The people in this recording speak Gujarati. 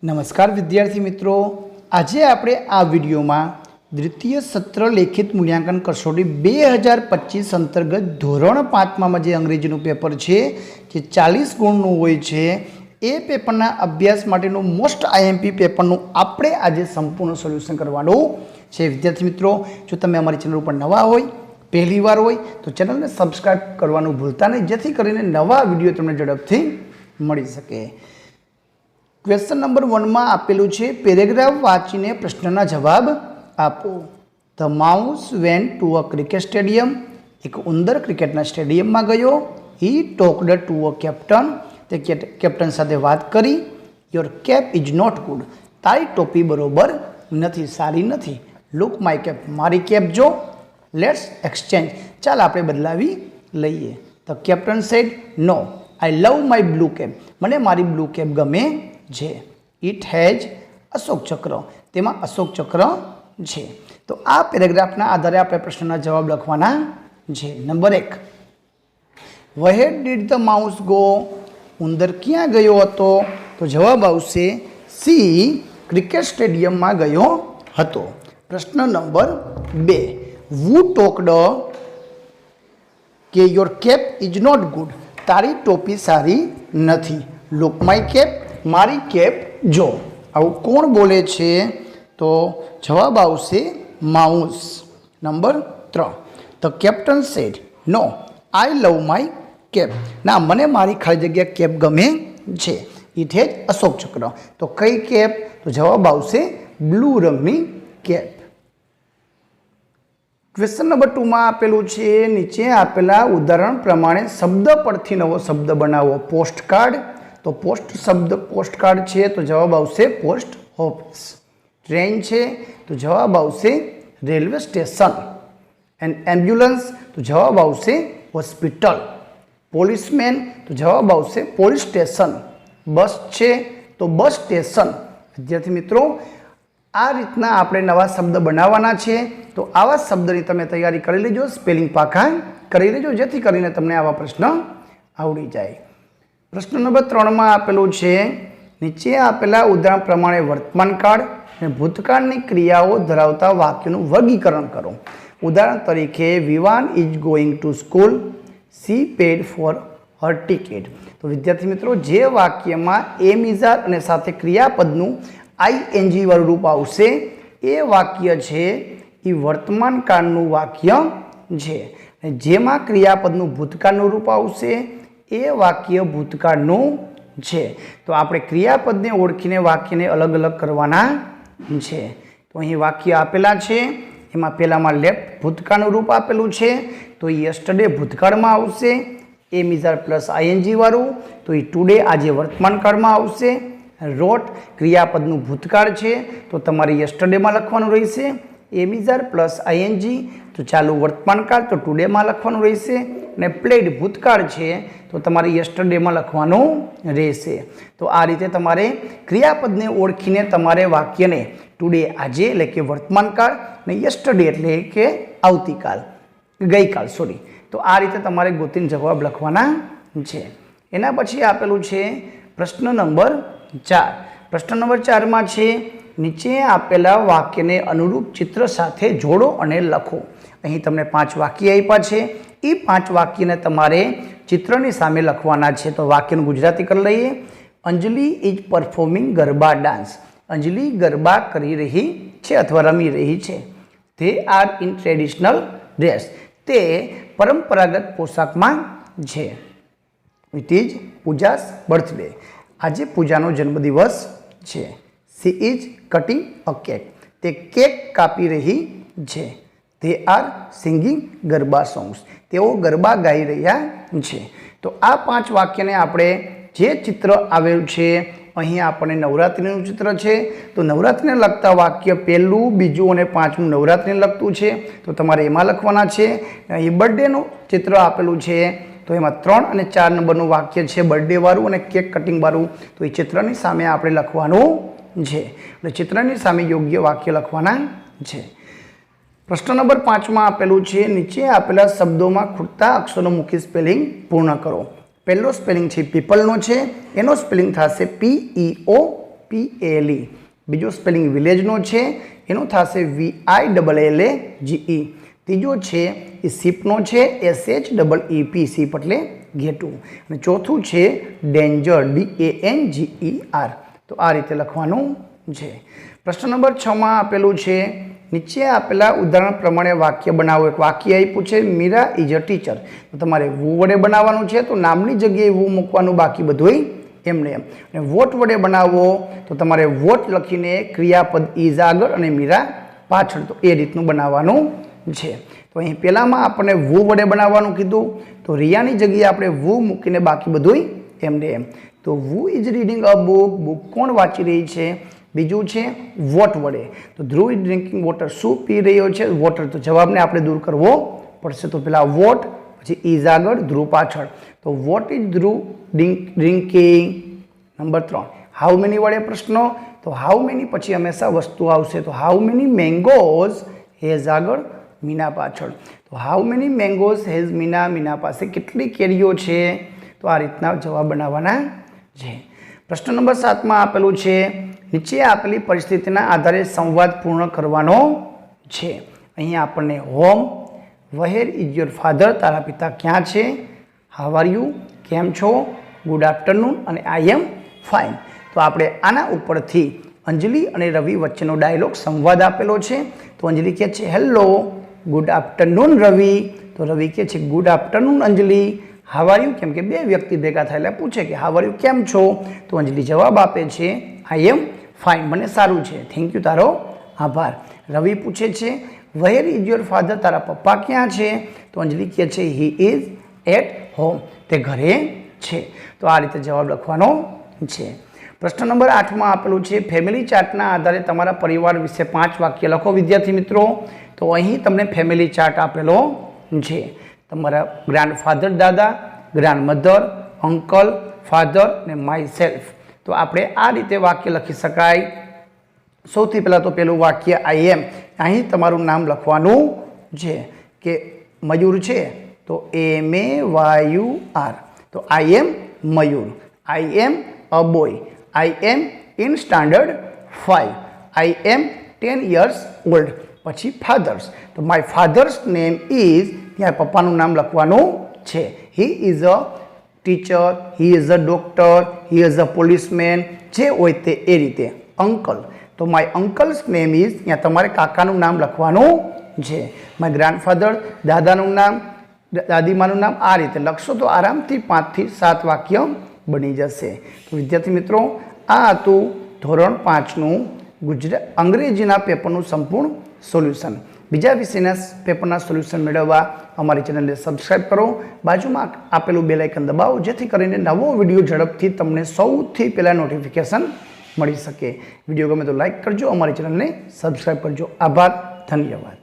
નમસ્કાર વિદ્યાર્થી મિત્રો, આજે આપણે આ વિડીયોમાં દ્વિતીય સત્ર લેખિત મૂલ્યાંકન કસોટી 2025 અંતર્ગત ધોરણ 5માં જે અંગ્રેજીનું પેપર છે જે 40 ગુણનું હોય છે એ પેપરના અભ્યાસ માટેનું મોસ્ટ આઈએમપી પેપરનું આપણે આજે સંપૂર્ણ સોલ્યુશન કરવાનું છે. વિદ્યાર્થી મિત્રો, જો તમે અમારી ચેનલ ઉપર નવા હોય, પહેલી વાર હોય તો ચેનલને સબસ્ક્રાઈબ કરવાનું ભૂલતા નહીં, જેથી કરીને નવા વિડીયો તમને ઝડપથી મળી શકે. ક્વેશ્ચન નંબર 1 માં આપેલું છે, પેરેગ્રાફ વાંચીને પ્રશ્નના જવાબ આપો. The mouse went to a cricket stadium. એક ઉંદર ક્રિકેટના સ્ટેડિયમમાં ગયો. He talked to a captain. તે કેપ્ટન સાથે વાત કરી. Your cap is not good. તારી ટોપી બરોબર નથી, સારી નથી. Look my cap. મારી કેપ જો. Let's exchange. ચાલ આપણે બદલાવી લઈએ. The captain said no, I love my blue cap. મને મારી બ્લુ કેપ ગમે છે. ઇટ હેઝ અશોક ચક્ર. તેમાં અશોક ચક્ર છે. તો આ પેરેગ્રાફના આધારે આપણે પ્રશ્નના જવાબ લખવાના છે. Number 1, વહેર did the mouse go. ઉંદર ક્યાં ગયો હતો? તો જવાબ આવશે સી, ક્રિકેટ સ્ટેડિયમમાં ગયો હતો. પ્રશ્ન નંબર 2, વુ ટોકડ કે your cap is not good. તારી ટોપી સારી નથી. Look my cap. મારી કેપ જો. આવું કોણ બોલે છે? તો જવાબ આવશે mouse. Number 3, the captain said no, I love my cap. ના, મને મારી ખાલી જગ્યા કેપ ગમે છે. ઇટ હેઝ અશોક ચક્ર. તો કઈ કેપ? તો જવાબ આવશે બ્લુ રંગની કેપ. ક્વેશ્ચન નંબર 2 માં આપેલું છે, નીચે આપેલા ઉદાહરણ પ્રમાણે શબ્દ પરથી નવો શબ્દ બનાવો. પોસ્ટકાર્ડ. તો પોસ્ટકાર્ડ છે તો જવાબ આવશે પોસ્ટ ઓફિસ. ટ્રેન છે તો જવાબ આવશે રેલવે સ્ટેશન. એન્ડ એમ્બ્યુલન્સ તો જવાબ આવશે હોસ્પિટલ. પોલીસમેન તો જવાબ આવશે પોલીસ સ્ટેશન. બસ છે તો બસ સ્ટેશન. વિદ્યાર્થી મિત્રો, આ રીતના આપણે નવા શબ્દ બનાવવાના છે. તો આવા શબ્દની તમે તૈયારી કરી લેજો, સ્પેલિંગ પાકા કરી લેજો, જેથી કરીને તમને આવા પ્રશ્ન આવડી જાય. પ્રશ્ન નંબર 3 માં આપેલું છે, નીચે આપેલા ઉદાહરણ પ્રમાણે વર્તમાનકાળ અને ભૂતકાળની ક્રિયાઓ ધરાવતા વાક્યોનું વર્ગીકરણ કરો. ઉદાહરણ તરીકે, Vivaan is going to school. C pad for her ticket. તો વિદ્યાર્થી મિત્રો, જે વાક્યમાં એમ ઇઝ અને સાથે ક્રિયાપદનું આઈએનજી વાળું રૂપ આવશે એ વાક્ય છે એ વર્તમાન કાળનું વાક્ય છે. અને જેમાં ક્રિયાપદનું ભૂતકાળનું રૂપ આવશે એ વાક્ય ભૂતકાળનું છે. તો આપણે ક્રિયાપદને ઓળખીને વાક્યને અલગ અલગ કરવાના છે. તો અહીં વાક્ય આપેલા છે, એમાં પહેલામાં લેફ્ટ ભૂતકાળનું રૂપ આપેલું છે, તો એ યસ્ટરડે ભૂતકાળમાં આવશે. એમ ઇઝ પ્લસ આઈએનજી વાળું, તો એ ટુડે આજે વર્તમાન કાળમાં આવશે. રોટ ક્રિયાપદનું ભૂતકાળ છે તો તમારે યસ્ટરડેમાં લખવાનું રહેશે. એમ ઇઝ પ્લસ આઈએનજી તો ચાલુ વર્તમાન કાળ તો ટુડેમાં લખવાનું રહેશે. અને પ્લેડ ભૂતકાળ છે તો તમારે યસ્ટરડેમાં લખવાનું રહેશે. તો આ રીતે તમારે ક્રિયાપદને ઓળખીને તમારે વાક્યને ટુડે આજે એટલે કે વર્તમાન કાળ અને યસ્ટરડે એટલે કે આવતીકાલ, ગઈકાલ સોરી. તો આ રીતે તમારે ગોતીને જવાબ લખવાના છે. એના પછી આપેલું છે પ્રશ્ન નંબર 4. પ્રશ્ન નંબર 4 માં છે, નીચે આપેલા વાક્યને અનુરૂપ ચિત્ર સાથે જોડો અને લખો. અહીં તમને 5 વાક્ય આપ્યા છે. એ 5 વાક્યને તમારે ચિત્રની સામે લખવાના છે. તો વાક્યનું ગુજરાતી કરી લઈએ. Anjali is performing garba dance. Anjali garba કરી રહી છે અથવા રમી રહી છે. They are in traditional dress. તે પરંપરાગત પોશાકમાં છે. It is Pooja's birthday. આજે પૂજાનો જન્મદિવસ છે. She is cutting a cake. તે કેક કાપી રહી છે. They are singing garba songs. તેઓ ગરબા ગાઈ રહ્યા છે. તો આ 5 વાક્યને આપણે જે ચિત્ર આવેલું છે, અહીં આપણને નવરાત્રિનું ચિત્ર છે, તો નવરાત્રિને લગતા વાક્ય પહેલું, બીજું અને 5મું નવરાત્રિને લગતું છે, તો તમારે એમાં લખવાના છે. અહીં બર્થડેનું ચિત્ર આપેલું છે, તો એમાં 3 અને 4 નંબરનું વાક્ય છે બર્થડે વાળું અને કેક કટિંગ વાળું. તો એ ચિત્રની સામે આપણે લખવાનું છે. એટલે ચિત્રની સામે યોગ્ય વાક્ય લખવાના છે. પ્રશ્ન નંબર 5 માં આપેલું છે, નીચે આપેલા શબ્દોમાં ખૂટતા અક્ષરો મૂકી સ્પેલિંગ પૂર્ણ કરો. પહેલો સ્પેલિંગ છે પીપલનો છે, એનો સ્પેલિંગ થશે PEOPLE. PLE. બીજો સ્પેલિંગ વિલેજનો છે એનો થશે VILLAGE. ત્રીજો છે એ શીપનો છે SHEEP, શીપ એટલે ઘેટું. અને ચોથું છે ડેન્જર, DANGER. તો આ રીતે લખવાનું છે. પ્રશ્ન નંબર 6 માં આપેલું છે નીચે આપેલા ઉદાહરણ પ્રમાણે વાક્ય બનાવો. એક વાક્ય આપ્યું છે મીરા ઇઝ અ ટીચર. તો તમારે વુ વડે બનાવવાનું છે તો નામની જગ્યાએ વુ મૂકવાનું, બાકી બધું એમને એમ. અને વોટ વડે બનાવવો તો તમારે વોટ લખીને ક્રિયાપદ ઇઝ આગળ અને મીરા પાછળ, તો એ રીતનું બનાવવાનું છે. તો અહીં પહેલામાં આપણને વુ વડે બનાવવાનું કીધું, તો રિયાની જગ્યાએ આપણે વુ મૂકીને બાકી બધું એમને એમ. તો who is reading a book, book કોણ વાંચી રહી છે. બીજું છે વોટ વડે, તો ધ્રુવ ઇઝ ડ્રિંકિંગ વોટર, શું પી રહ્યો છે વોટર, તો જવાબને આપણે દૂર કરવો પડશે. તો પેલા વોટ, પછી ઇઝ આગળ, ધ્રુવ પાછળ. તો what is Dhruv drinking. Number 3 how many વડે પ્રશ્નો, તો હાઉ મેની પછી હંમેશા વસ્તુ આવશે. તો હાઉ મેની મેંગોઝ હેઝ આગળ, મીના પાછળ. તો how many mangoes has Meena, Meena પાસે કેટલી કેરીઓ છે. તો આ રીતના જવાબ બનાવવાના છે. પ્રશ્ન નંબર 7 માં આપેલું છે નીચે આપેલી પરિસ્થિતિના આધારે સંવાદ પૂર્ણ કરવાનો છે. અહીંયા આપણને હોમ, વહેર ઇઝ યોર ફાધર, તારા પિતા ક્યાં છે, હાવ આર યુ, કેમ છો, ગુડ આફ્ટરનૂન અને આઈ એમ ફાઇન. તો આપણે આના ઉપરથી અંજલિ અને રવિ વચ્ચેનો ડાયલોગ સંવાદ આપેલો છે. તો અંજલિ કહે છે હેલો, ગુડ આફ્ટરનૂન રવિ. તો રવિ કહે છે good afternoon Anjali. How are you, કેમ કે બે વ્યક્તિ ભેગા થયેલા પૂછે કે હાવ આર યુ, કેમ છો. તો અંજલિ જવાબ આપે છે આઈ એમ ફાઇન, મને સારું છે, થેન્ક યુ, તારો આભાર. રવિ પૂછે છે વેર ઇઝ યોર ફાધર, તારા પપ્પા ક્યાં છે. તો અંજલિ કહે છે હી ઇઝ એટ હોમ, તે ઘરે છે. તો આ રીતે જવાબ લખવાનો છે. પ્રશ્ન નંબર 8 માં આપેલું છે ફેમિલી ચાર્ટના આધારે તમારા પરિવાર વિશે 5 વાક્ય લખો. વિદ્યાર્થી મિત્રો, તો અહીં તમને ફેમિલી ચાર્ટ આપેલો છે. તમારા ગ્રાન્ડફાધર દાદા, ગ્રાન્ડમધર, અંકલ, ફાધર અને માય સેલ્ફ. તો આપણે આ રીતે વાક્ય લખી શકાય. સૌથી પહેલાં તો પેલું વાક્ય આઈ એમ, અહીં તમારું નામ લખવાનું છે કે મયુર છે તો MAYUR. તો I am Mayur, I am a boy, I am in standard 5, I am 10 years old. પછી ફાધર્સ, તો માય ફાધર્સ નેમ ઇઝ, ત્યાં પપ્પાનું નામ લખવાનું છે. He is a teacher, he is a doctor, he is a policeman, જે હોય તે એ રીતે. અંકલ, તો માય અંકલ્સ નેમ ઇઝ, ત્યાં તમારે કાકાનું નામ લખવાનું છે. માય ગ્રાન્ડફાધર, દાદાનું નામ, દાદીમાનું નામ, આ રીતે લખશો તો આરામથી 5 થી 7 વાક્ય બની જશે. તો વિદ્યાર્થી મિત્રો, આ હતું ધોરણ 5નું અંગ્રેજીના પેપરનું સંપૂર્ણ સોલ્યુશન. બીજા વિષયના પેપરના સોલ્યુશન મેળવવા અમારી ચેનલને સબસ્ક્રાઈબ કરો, બાજુમાં આપેલું બેલ આઇકન દબાવો, જેથી કરીને નવો વિડીયો ઝડપથી તમને સૌથી પહેલાં નોટિફિકેશન મળી શકે. વિડીયો ગમે તો લાઈક કરજો, અમારી ચેનલને સબસ્ક્રાઈબ કરજો. આભાર, ધન્યવાદ.